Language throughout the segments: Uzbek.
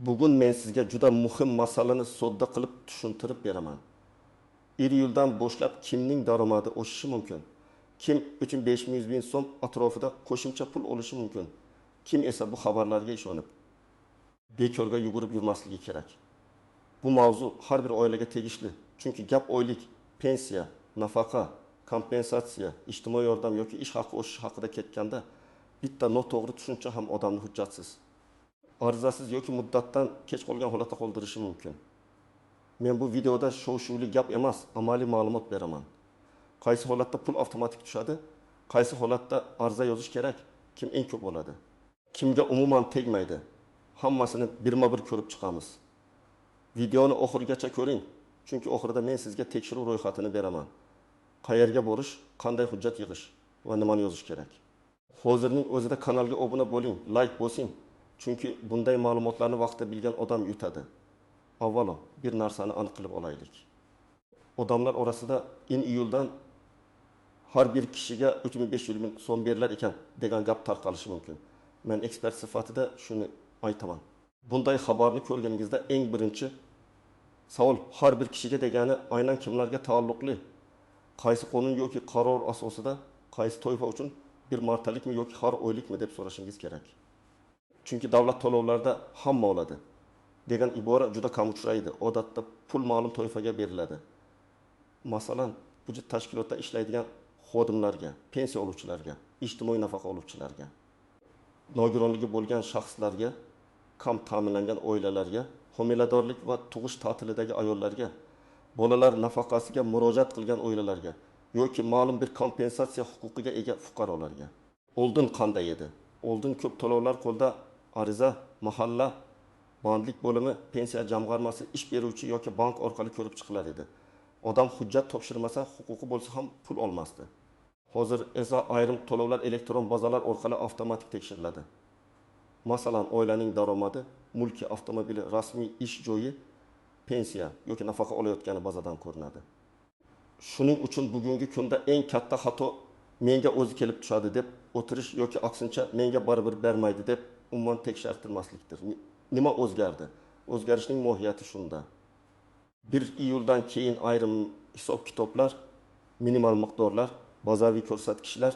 Bugun men sizga juda muhim masalani sodda qilib tushuntirib beraman. 1 yildan boshlab kimning daromadi o'sishi mumkin? Kim 3-500 ming so'm atrofida qo'shimcha pul olishi mumkin? Kim esa bu xabarlarga ishonib bekorga yugurib yurmasligi kerak. Bu mavzu har bir oilaga tegishli. Chunki gap oylik, pensiya, nafaqa, kompensatsiya, ijtimoiy yordam yoki ish haqi o'sishi haqida ketganda bitta noto'g'ri tushuncha ham odamni hujjatsiz, arizasiz yoki muddatdan kech qolgan holatda qoldirishi mumkin. Men bu videoda shov-shuvli gap emas, amaliy ma'lumot beraman. Qaysi holatda pul avtomatik tushadi, qaysi holatda ariza yozish kerak, kim eng ko'p bo'ladi, kimga umuman tegmaydi. Hammasini birma-bir ko'rib chiqamiz. Videoni oxirigacha ko'ring, chunki oxirida men sizga tekshiruv ro'yxatini beraman. Qayerga borish, qanday hujjat yig'ish va nimani yozish kerak. Hozirning o'zida kanalga obuna bo'ling, like bosing. Chunki bunday ma'lumotlarni vaqtida bilgan odam yutadi. Avvalo, bir narsani aniq qilib olaylik. Odamlar orasida iyuldan har bir kishiga 3500 ming so'm berilar ekan degan gap tarqalishi mumkin. Men ekspert sifatida shuni aytaman. Bunday xabarni ko'rganingizda eng birinchi savol har bir kishiga degani aynan kimlarga taalluqli? Qaysi qonun yoki qaror asosida qaysi toifa uchun bir martalikmi yoki har oylikmi deb so'rashingiz kerak. Chunki davlat to'lovlarida hamma oladi degan ibora juda kam uchraydi. Odatda pul ma'lum toifaga beriladi. Masalan, budjet tashkilotda ishlaydigan xodimlarga, pensiya oluvchilarga, ijtimoiy nafaqa oluvchilarga, nogironligi bo'lgan shaxslarga, kam ta'minlangan oilalarga, homiladorlik va tug'ish ta'tilidagi ayollarga, bolalar nafaqasiga murojaat qilgan oilalarga yoki ma'lum bir kompensatsiya huquqiga ega fuqarolarga. Oldin qanday edi? Oldin ko'p to'lovlar qo'lda ariza, mahalla, bandlik bo'limi, pensiya jamg'armasi, ish beruvchi yoki bank orqali ko'rib chiqilar edi. Odam hujjat topshirmasa, huquqi bo'lsa ham pul olmasdi. Hozir esa ayrim to'lovlar elektron bazalar orqali avtomatik tekshiriladi. Masalan, oilaning daromadi, mulki, avtomobili, rasmiy ish joyi, pensiya yoki nafaqa olayotgani bazadan ko'rinadi. Shuning uchun bugungi kunda eng katta xato menga o'zi kelib tushadi deb o'tirish yoki aksincha menga baribir bermaydi deb umuman tekshirtirmaslikdir. Nima o'zgardi? O'zgarishning mohiyati shunda. 1 iyuldan keyin ayrim hisob-kitoblar, minimal miqdorlar, bazaviy ko'rsatkichlar,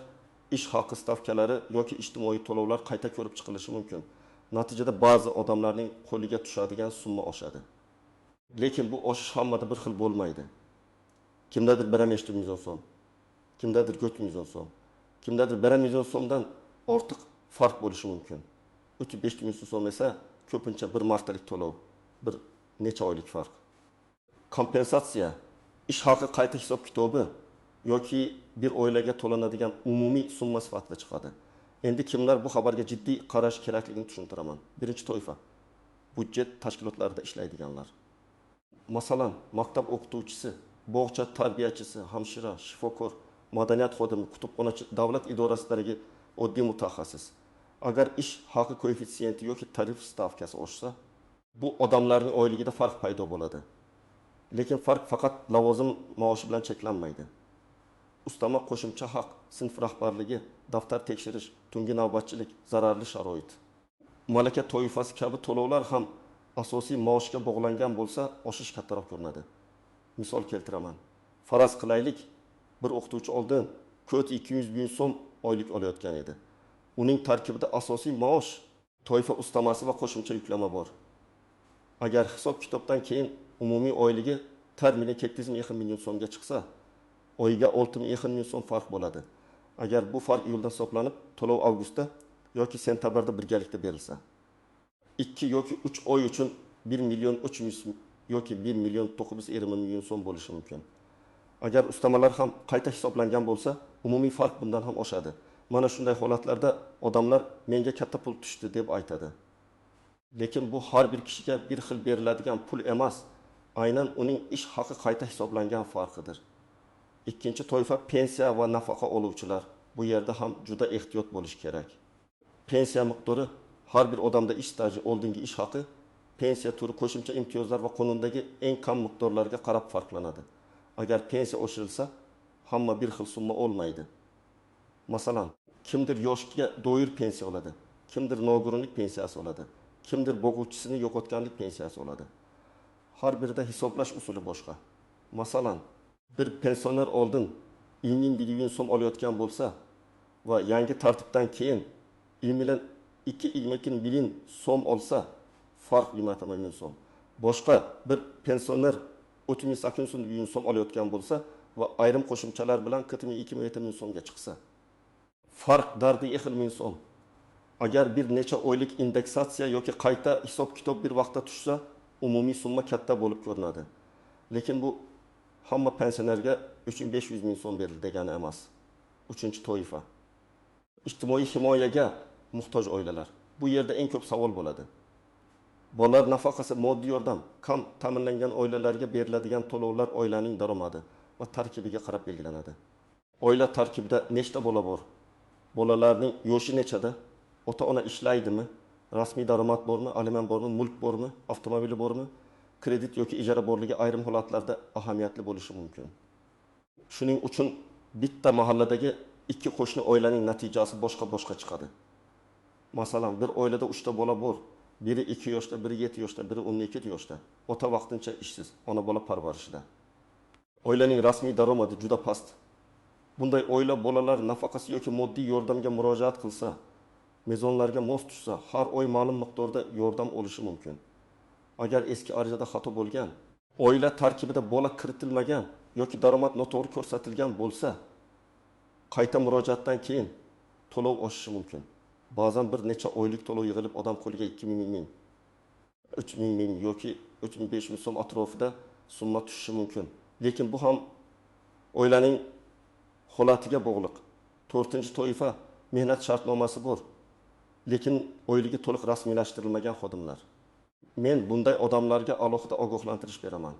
ish haqi stavkalari yoki ijtimoiy to'lovlar qayta ko'rib chiqilishi mumkin. Natijada ba'zi odamlarning qo'liga tushadigan summa oshadi. Lekin bu oshish hammada bir xil bo'lmaydi. Kimdadir 1,5 million so'm, kimdadir 4 million so'm, kimdadir 1 million so'mdan ortiq farq bo'lishi mumkin. 3-5 million so'm esa ko'pincha bir martalik to'lov, bir necha oylik farq. Kompensatsiya, ish haqi qayta hisob-kitobi yoki bir oilaga to'lanadigan umumiy summa sifatida chiqadi. Endi kimlar bu xabarga jiddiy qarash kerakligini tushuntiraman. Birinchi toifa budjet tashkilotlarida ishlaydiganlar. Masalan, maktab o'qituvchisi, bog'cha tarbiyachisi, hamshira, shifokor, madaniyat xodimi, kutubxonachi, davlat idorasidagi oddiy mutaxassis. Agar ish haqi koeffitsiyenti yoki tarif stavkasi oshsa, bu odamlarning oyligida farq paydo bo'ladi. Lekin farq faqat lavozim maoshi bilan cheklanmaydi. Ustama qo'shimcha haq, sinf rahbarligi, daftar tekshirish, tungi navbatchilik, zararli sharoit. Malaka toifasi kabi to'lovlar ham asosiy maoshga bog'langan bo'lsa, oshish kattaroq ko'rinadi. Misol keltiraman. Faraz qilaylik, bir o'qituvchi oldin 200 ming so'm oylik olayotgan edi. Uning tarkibida asosiy maosh, toifa ustamasi va qo'shimcha yuklama bor. Agar hisob-kitobdan keyin umumiy oyligi termini 700 million so'mga chiqsa, oyiga 6 ming so'm farq bo'ladi. Agar bu farq iyulda hisoblanib, to'lov avgustda yoki sentabrda birgalikda berilsa, 2 yoki 3 oy uchun 1,3 million yoki 1,920 million so'm bo'lishi mumkin. Agar ustamalar ham qayta hisoblangan bo'lsa, umumiy farq bundan ham oshadi. Mana shunday holatlarda odamlar menga katta pul tushdi deb aytadi. Lekin bu har bir kishiga bir xil beriladigan pul emas, aynan uning ish haqi qayta hisoblangan farqidir. Ikkinchi toifa pensiya va nafaqa oluvchilar. Bu yerda ham juda ehtiyot bo'lish kerak. Pensiya miqdori har bir odamda ish staji, oldingi ish haqi, pensiya turi, qo'shimcha imtiyozlar va qonundagi eng kam miqdorlarga qarab farqlanadi. Agar pensiya oshirilsa, hamma bir xil summa olmaydi. Masalan, kimdir yoshga doir pensiya oladi, kimdir nogironlik pensiyasi oladi, kimdir boquvchisini yo'qotganlik pensiyasi oladi. Har birida hisoblash usuli boshqa. Masalan, bir pensioner oldin 20 so'm olayotgan bo'lsa va yangi tartibdan keyin 2 million so'm olsa, farq 20 million so'm. Boshqa bir pensioner 38 million so'm olayotgan bo'lsa va ayrim qo'shimchalar bilan 42 million so'mga chiqsa, farq dardi 2 million so'm. Agar bir necha oylik indeksatsiya yoki qayta hisob-kitob bir vaqtda tushsa, umumiy summa katta bo'lib ko'rinadi. Lekin bu hamma pensionerga 3500 ming so'm berildi degani emas. 3-toifa. Ijtimoiy himoyaga muhtoj oilalar. Bu yerda eng ko'p savol bo'ladi. Bolalar nafaqasi, moddiy yordam, kam ta'minlangan oilalarga beriladigan to'lovlar oilaning daromadi va tarkibiga qarab belgilanadi. Oila tarkibida nechta bola bor? Bolalarning yoshi nechada? Ota-ona ishlaydimi? Rasmiy daromad bormi? Aliment bormi? Mulk bormi? Avtomobili bormi? Kredit yoki ijara borligi ayrim holatlarda ahamiyatli bo'lishi mumkin. Shuning uchun bitta mahalladagi ikki qo'shni oilaning natijasi boshqa chiqadi. Masalan, bir oilada 3 ta bola bor. Biri 2 yoshda, biri 7 yoshda, biri 12 yoshda. Ota vaqtincha ishsiz, ona bola parvarishida. Oilaning rasmiy daromadi juda past. Bunday oila bolalar nafaqasi yoki moddiy yordamga murojaat qilsa, mezonlarga mos tushsa, har oy ma'lum miqdorda yordam olishi mumkin. Agar eski arizada xato bo'lgan, oila tarkibida bola kiritilmagan yoki daromad noto'g'ri ko'rsatilgan bo'lsa, qayta murojaatdan keyin to'lov oshishi mumkin. Ba'zan bir necha oylik to'lov yig'ilib odam qo'liga 2000 ming, 3000 ming yoki 3500 so'm atrofida summa tushishi mumkin. Lekin bu ham oilaning holatiga bog'liq. 4-toifa mehnat shartnomasi bor. Lekin oyligi to'liq rasmiylashtirilmagan xodimlar. Men bunday odamlarga alohida ogohlantirish beraman.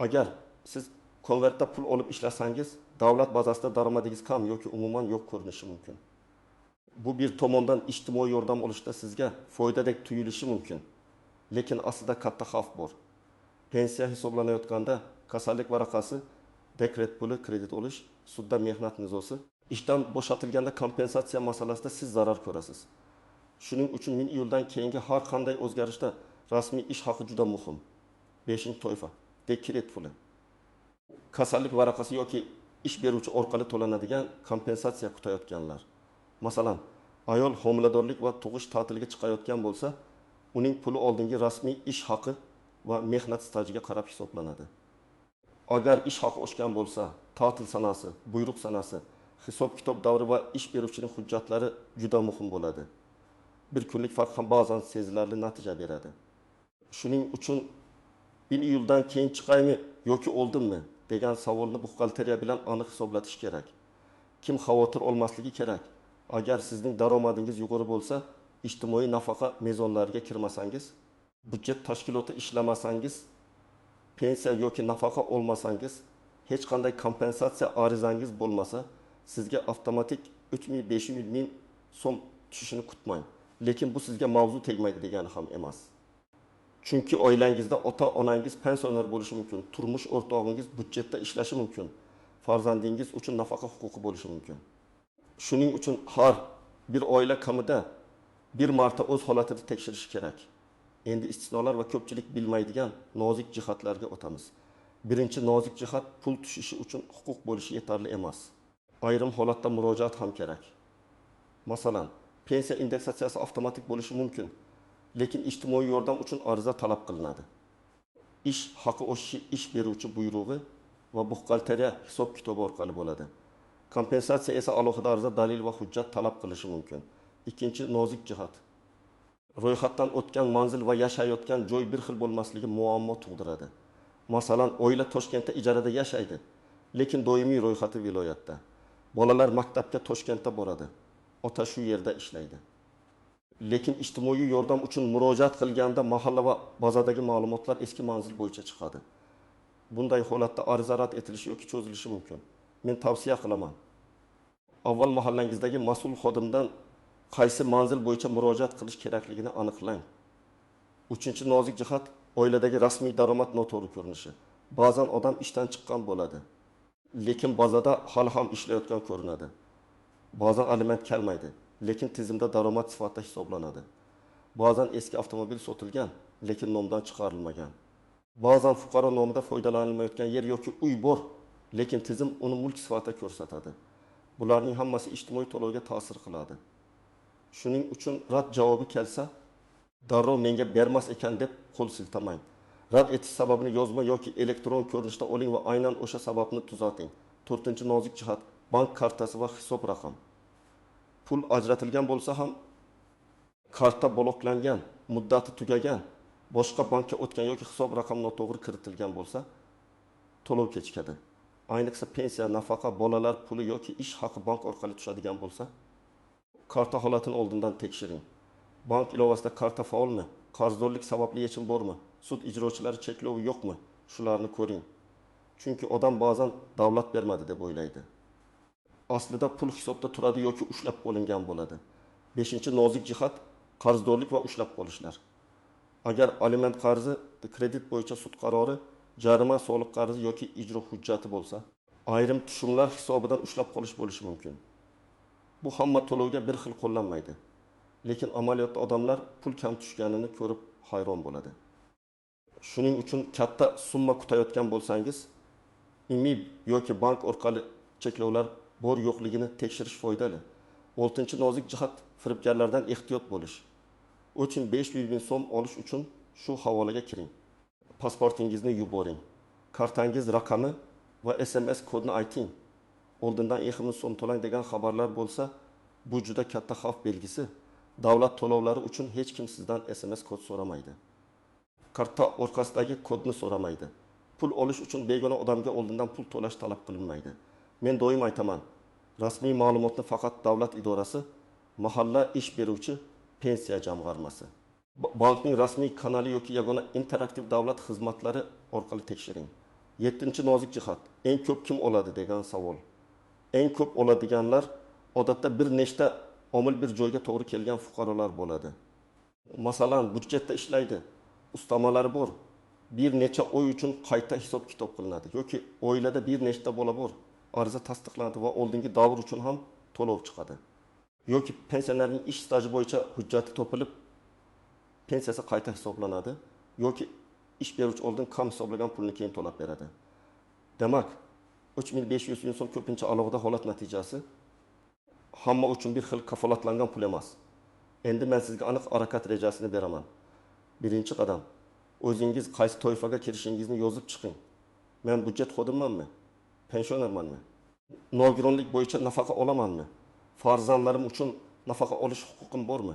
Agar siz konvertda pul olib ishlasangiz, davlat bazasida daromadingiz kam yoki umuman yo'q ko'rinishi mumkin. Bu bir tomondan ijtimoiy yordam olishda sizga foydadek tuyulishi mumkin. Lekin aslida katta xavf bor. Pensiya hisoblanayotganda kasallik varaqasi, dekret puli, kredit olish, sudda mehnat nizosi, ishdan bo'shatilganda kompensatsiya masalasida siz zarar ko'rasiz. Shuning uchun 1 iyuldan keyingi har qanday o'zgarishda rasmiy ish haqi juda muhim. 5-toifa, dekret puli. Kasallik varaqasi yoki ish beruvchi orqali to'lanadigan kompensatsiya kutayotganlar. Masalan, ayol homiladorlik va tug'ish ta'tiliga chiqayotgan bo'lsa, uning puli oldingi rasmiy ish haqi va mehnat stajiga qarab hisoblanadi. Agar ish haqi oshgan bo'lsa, ta'til sanasi, buyruq sanasi, hisob-kitob davri va ish beruvchining hujjatlari juda muhim bo'ladi. Bir kunlik farq ham ba'zan sezilarli natija beradi. Shuning uchun 1 iyuldan keyin chiqaymi yoki oldimmi degan savolni buxgalteriya bilan aniq hisoblatish kerak. Kim xavotir olmasligi kerak? Agar sizning daromadingiz yuqori bo'lsa, ijtimoiy nafaqa mezonlariga kirmasangiz, budjet tashkiloti ishlamasangiz, pensiya yoki nafaqa olmasangiz, hech qanday kompensatsiya arizangiz bo'lmasa, sizga avtomatik 3,5 ming so'm tushishini kutmang. Lekin bu sizga mavzu tegmaydi degani ham emas. Chunki oilangizda ota-onangiz pensioner bo'lishi mumkin, turmush o'rtog'ingiz budjetda ishlashi mumkin, farzandingiz uchun nafaqa huquqi bo'lishi mumkin. Shuning uchun har bir oila kamida bir marta o'z holatini tekshirishi kerak. Endi istisnolar va ko'pchilik bilmaydigan nozik jihatlarga o'tamiz. Birinchi nozik jihat, pul tushishi uchun huquq bo'lishi yetarli emas. Ayrim holatda murojaat ham kerak. Masalan, pensiya indeksatsiyasi avtomatik bo'lishi mumkin, lekin ijtimoiy yordam uchun ariza talab qilinadi. Ish haqi oshishi ish beruvchi buyrug'i va buxgalteriya hisob-kitobi orqali bo'ladi. Kompensatsiya esa alohida ariza, dalil va hujjat talab qilishi mumkin. Ikkinchi nozik jihat. Ro'yxatdan o'tgan manzil va yashayotgan joy bir xil bo'lmasligi muammo tug'diradi. Masalan, oila Toshkentda ijarada yashaydi, lekin doimiy ro'yxati viloyatda. Bolalar maktabga Toshkentda boradi. Ota shu yerda ishlaydi. Lekin ijtimoiy yordam uchun murojaat qilganda mahalla va bazadagi ma'lumotlar eski manzil bo'yicha chiqadi. Bunday holatda ariza rad etilishi yoki cho'zilishi mumkin. Men tavsiya qilaman. Avval mahallangizdagi mas'ul xodimdan qaysi manzil bo'yicha murojaat qilish kerakligini aniqlang. 3-nozik jihat, oiladagi rasmiy daromad noto'g'ri ko'rinishi. Ba'zan odam ishdan chiqqan bo'ladi, lekin bazada hali ham ishlayotgan ko'rinadi. Ba'zan aliment kelmaydi, lekin tizimda daromad sifatida hisoblanadi. Ba'zan eski avtomobil sotilgan, lekin nomdan chiqarilmagan. Ba'zan fuqaro nomida foydalanilmayotgan yer yoki uy bor, lekin tizim uni mulk sifatida ko'rsatadi. Bularning hammasi ijtimoiy to'lovga ta'sir qiladi. Shuning uchun rad javobi kelsa, darrov menga bermas ekan deb qo'l siltamang. Rad etish sababini yozma yoki elektron ko'rinishda oling va aynan o'sha sababni tuzating. 4-nozik jihat bank kartasi va hisob raqam. Pul ajratilgan bo'lsa ham karta bloklangan, muddati tugagan, boshqa bankka o'tgan yoki hisob raqami noto'g'ri kiritilgan bo'lsa, to'lov kechikadi. Ayniqsa pensiya, nafaqa, bolalar puli yoki ish haqi bank orqali tushadigan bo'lsa, karta holatini oldindan tekshiring. Bank ilovasida karta faolmi? Qarzdorlik sababli yechim bormi? Sud ijrochilari cheklovi yo'qmi? Shularni ko'ring. Chunki odam ba'zan davlat bermadi deb o'ylaydi. Aslida pul hisobda turadi yoki ushlab qo'lingan bo'ladi. 5-nozik jihat qarzdorlik va ushlab qolishlar. Agar aliment qarzi, kredit bo'yicha sud qarori, jarima, soliq qarzi yoki ijro hujjati bo'lsa, ayrim tushumlar hisobidan ushlab qolish bo'lishi mumkin. Bu hamma to'lovga bir xil qo'llanmaydi. Lekin amaliyotda odamlar pul kam tushganini ko'rib hayron bo'ladi. Shuning uchun katta summa kutayotgan bo'lsangiz, IMIB yoki bank orqali cheklovlar bor yo'qligini tekshirish foydali. 6-nozik jihat firibgarlardan ehtiyot bo'lish. Uchun 500 ming so'm olish uchun shu havolaga kiring. Pasportingizni yuboring. Kartangiz raqami va SMS kodini ayting. Oldindan 2 ming so'm to'lang degan xabarlar bo'lsa, bu juda katta xavf belgisi. Davlat to'lovlari uchun hech kim sizdan SMS kod so'ramaydi. Karta orqasidagi kodni so'ramaydi. Pul olish uchun begona odamga oldindan pul to'lash talab qilinmaydi. Men doim aytaman, rasmiy ma'lumotni faqat davlat idorasi, mahalla ish beruvchi, pensiya jamg'armasi, bankning rasmiy kanali yoki yagona interaktiv davlat xizmatlari orqali tekshiring. 7-nozik jihat, eng ko'p kim oladi degan savol. Eng ko'p oladiganlar odatda bir nechta omil bir joyga to'g'ri kelgan fuqarolar bo'ladi. Masalan, budjetda ishlaydi, ustamalari bor, bir necha oy uchun qayta hisob kitob qilinadi yoki oilada bir nechta bola bor, ariza tasdiqlanadi va oldingi davr uchun ham to'lov chiqadi. Yoki pensionerning ish staji bo'yicha hujjati topilib, pensiyasi qayta hisoblanadi yoki ish beruvchi oldin kam hisoblagan pulni keyin to'lab beradi. Demak, 3500 ming so'm ko'pincha alohida holat natijasi, hamma uchun bir xil kafolatlangan pul emas. Endi men sizga aniq harakat rejasini beraman. Birinchi qadam, o'zingiz qaysi toifaga kirishingizni yozib chiqing. Men budjet xodimmanmi? Pensionermanmi? Nogironlik bo'yicha nafaqa olamanmi? Farzandlarim uchun nafaqa olish huquqim bormi?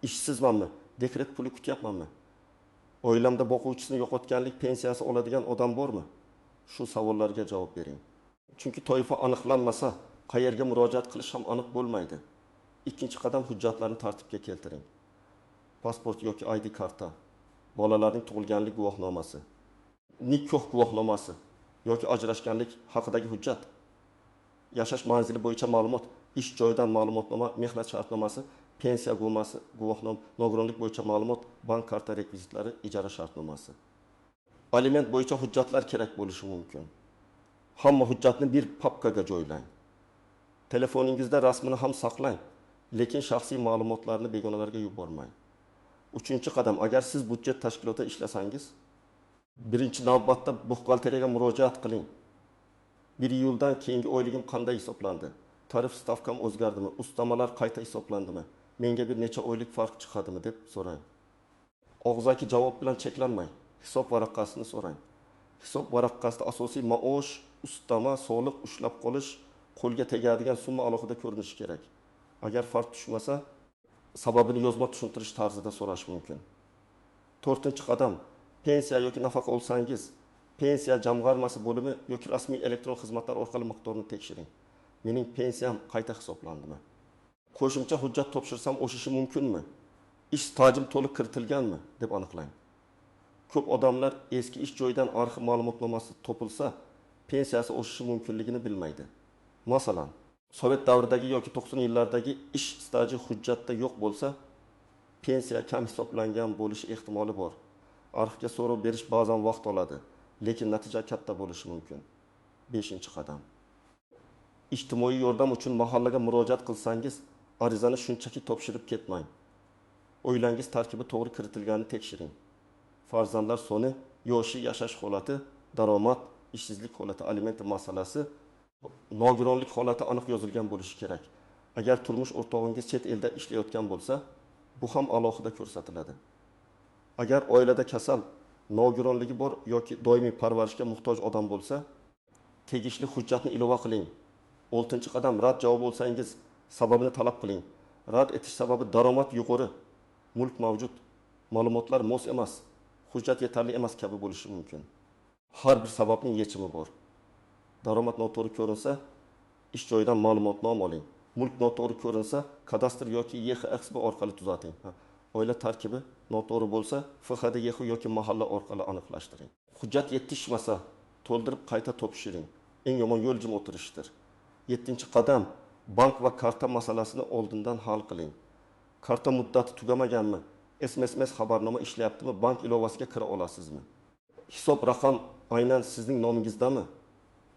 Ishsizmanmi? Dekret puli kutyapmanmi? Oilamda boquvchisini yo'qotganlik pensiyasi oladigan odam bormi? Shu savollarga javob bering. Chunki toifa aniqlanmasa, qayerga murojaat qilish ham aniq bo'lmaydi. Ikkinchi qadam, hujjatlarni tartibga keltiring. Pasport yoki ID karta, bolalarning tug'ilganlik guvohnomasi, nikoh guvohnomasi yoki ajrashganlik haqidagi hujjat, yashash manzili bo'yicha ma'lumot, ish joyidan ma'lumotnoma, mehnat shartnomasi, pensiya guvohnoma, nogironlik bo'yicha ma'lumot, bank karta rekvizitlari, ijara shartnomasi. Aliment bo'yicha hujjatlar kerak bo'lishi mumkin. Hamma hujjatni bir papkaga joylang. Telefoningizda rasmini ham saqlang, lekin shaxsiy ma'lumotlarni begonalarga yubormang. 3-qadam, agar siz budjet tashkilotida ishlasangiz, birinchi navbatda buxgalteriyaga murojaat qiling. 1 iyuldan keyingi oyligim qanday hisoblandi? Tarif stavkam o'zgardimi? Ustamalar qayta hisoblandimi? Menga bir necha oylik farq chiqadimi deb so'rang. Og'zaki javob bilan cheklanmang. Hisob varaqasini so'rang. Hisob varaqasida asosiy maosh, ustama, soliq, ushlab qolish, qo'lga tegadigan summa alohida ko'rinishi kerak. Agar farq tushmasa, sababini yozma tushuntirish tarzida so'rash mumkin. 4-qadam, pensiya yoki nafaqa olsangiz, pensiya jamg'armasi bo'limi yoki rasmiy elektron xizmatlar orqali miqdorni tekshiring. Mening pensiyam qayta hisoblandimi? Qo'shimcha hujjat topshirsam o'shishi mumkinmi? Ish stajim to'liq kiritilganmi deb aniqlang. Ko'p odamlar eski ish joyidan arxiv ma'lumotnomasi topilsa, pensiyasi o'shishi mumkinligini bilmaydi. Masalan, Sovet davridagi yoki 90-yillardagi ish staji hujjatda yo'q bo'lsa, pensiya kam hisoblangan bo'lishi ehtimoli bor. Arxivga so'rov berish ba'zan vaqt oladi, lekin natija katta bo'lishi mumkin. 5-qadam. Ijtimoiy yordam uchun mahallaga murojaat qilsangiz, arizani shunchaki topshirib ketmang. Oilangiz tarkibi to'g'ri kiritilganini tekshiring. Farzandlar soni, yoshi, yashash holati, daromad, ishsizlik holati, aliment masalasi, nogironlik holati aniq yozilgan bo'lishi kerak. Agar turmush o'rtog'ingiz chet elda ishlayotgan bo'lsa, bu ham alohida ko'rsatiladi. Agar oilada kasal, nogironligi bor yoki doimiy parvarishga muhtoj odam bo'lsa, tegishli hujjatni ilova qiling. 6-qadam rad javob bo'lsangiz, sababini talab qiling. Rad etish sababi daromad yuqori, mulk mavjud, ma'lumotlar mos emas, hujjat yetarli emas kabi bo'lishi mumkin. Har bir sababning yechimi bor. Daromad noto'g'ri ko'rinsa, ish joyidan ma'lumotnoma oling. Mulk noto'g'ri ko'rinsa, kadastr yoki YXXB orqali tuzating. Oila tarkibi noto'g'ri bo'lsa, FHDYX yoki mahalla orqali aniqlashtiring. Hujjat yetishmasa, to'ldirib qayta topshiring. Eng yomon yo'l jim o'tirishdir. 7-qadam, bank va karta masalasini oldindan hal qiling. Karta muddati tugamaganmi? SMS xabarnoma ishlayaptimi? Bank ilovasiga kira olasizmi? Hisob raqam aynan sizning nomingizdami?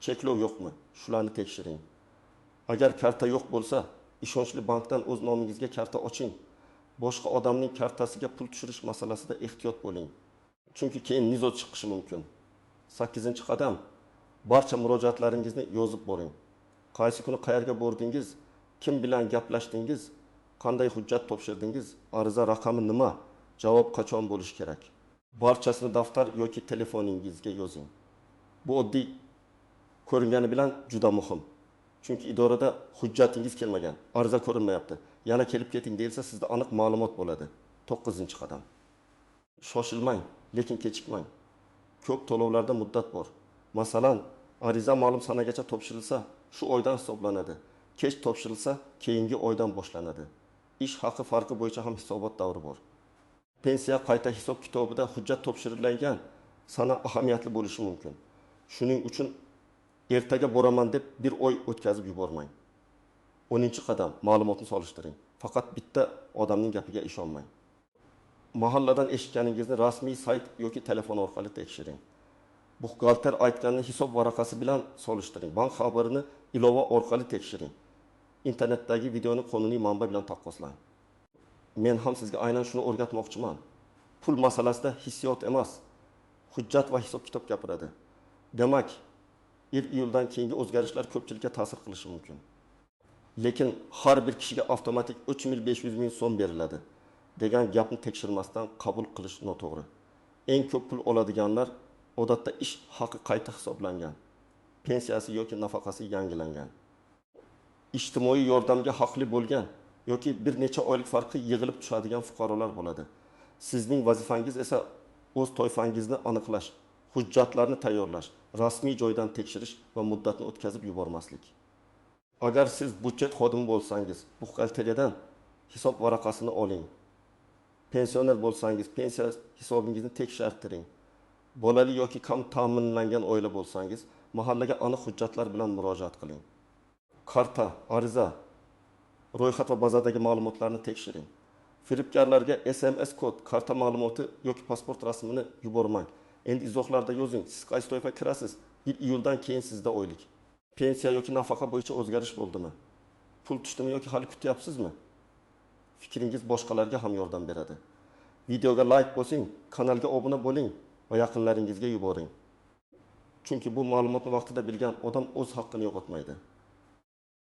Cheklov yo'qmi? Shularni tekshiring. Agar karta yo'q bo'lsa, ishonchli bankdan o'z nomingizga karta oching. Boshqa odamning kartasiga pul tushirish masalasida ehtiyot bo'ling. Chunki keyin nizo chiqishi mumkin. 8-qadam, barcha murojaatlaringizni yozib boring. Qaysi kuni qayerga bordingiz, kim bilan gaplashdingiz, qanday hujjat topshirdingiz, ariza raqami nima, javob qachon bo'lishi kerak. Barchasini daftar yoki telefoningizga yozing. Bu oddiy ko'ringani bilan juda muhim. Chunki idorada hujjatingiz kelmagan, ariza ko'rinmayapti. Yana kelib keting deyilsa, sizda aniq ma'lumot bo'ladi. 9-qadam. Shoshilmang, lekin kechikmang. Ko'p to'lovlarda muddat bor. Masalan, ariza ma'lum sanagacha topshirilsa, shu oydan hisoblanadi. Kech topshirilsa, keyingi oydan boshlanadi. Ish haqi farqi bo'yicha ham hisobot davri bor. Pensiya qayta hisob kitobida hujjat topshirilgan sana ahamiyatli bo'lishi mumkin. Shuning uchun ertaga boraman deb bir oy o'tkazib yubormang. 10-qadam, ma'lumotni solishtiring. Faqat bitta odamning gapiga ishonmang. Mahalladan eshitganingizni rasmiy sayt yoki telefon orqali tekshiring. Buxgalter aytganini hisob varaqasi bilan solishtiring. Bank xabarini ilova orqali tekshiring. Internetdagi videoni qonuniy manba bilan taqqoslang. Men ham sizga aynan shuni o'rgatmoqchiman. Pul masalasida hissiyot emas, hujjat va hisob kitob gapiradi. Demak, 1-iyuldan keyingi o'zgarishlar ko'pchilikka ta'sir qilishi mumkin. Lekin har bir kishiga avtomatik 3.500 ming so'm beriladi degan gapni tekshirmasdan qabul qilish noto'g'ri. Eng ko'p pul oladiganlar odatda ish haqi qayta hisoblangan, pensiyasi yoki nafaqasi yangilangan, ijtimoiy yordamga haqli bo'lgan yoki bir necha oylik farqi yig'ilib tushadigan fuqarolar bo'ladi. Sizning vazifangiz esa o'z toifangizni aniqlash, hujjatlarni tayyorlash, rasmiy joydan tekshirish va muddatni o'tkazib yubormaslik. Agar siz budjet xodimi bo'lsangiz, buxgalteriyadan hisob varaqasini oling. Pensioner bo'lsangiz, pensiya hisobingizni tekshirtiring. Bolali yoki kam ta'minlangan oila bo'lsangiz, mahallaga aniq hujjatlar bilan murojaat qiling. Karta, ariza, ro'yxat va bazadagi ma'lumotlarni tekshiring. Firibgarlarga SMS kod, karta ma'lumoti yoki pasport rasmini yubormang. Endi izohlarda yozing, siz qaysi toifaga kirasiz? 1-iyuldan keyin sizda oylik. Pensiya yoki nafaqa bo'yicha o'zgarish bo'ldimi? Pul tushdimi yoki hali kutyapsizmi? Fikringiz boshqalarga ham yordam beradi. Videoga like bosing, kanalga obuna bo'ling va yaqinlaringizga yuboring. Chunki bu ma'lumotni vaqtida bilgan odam o'z haqqini yo'qotmaydi.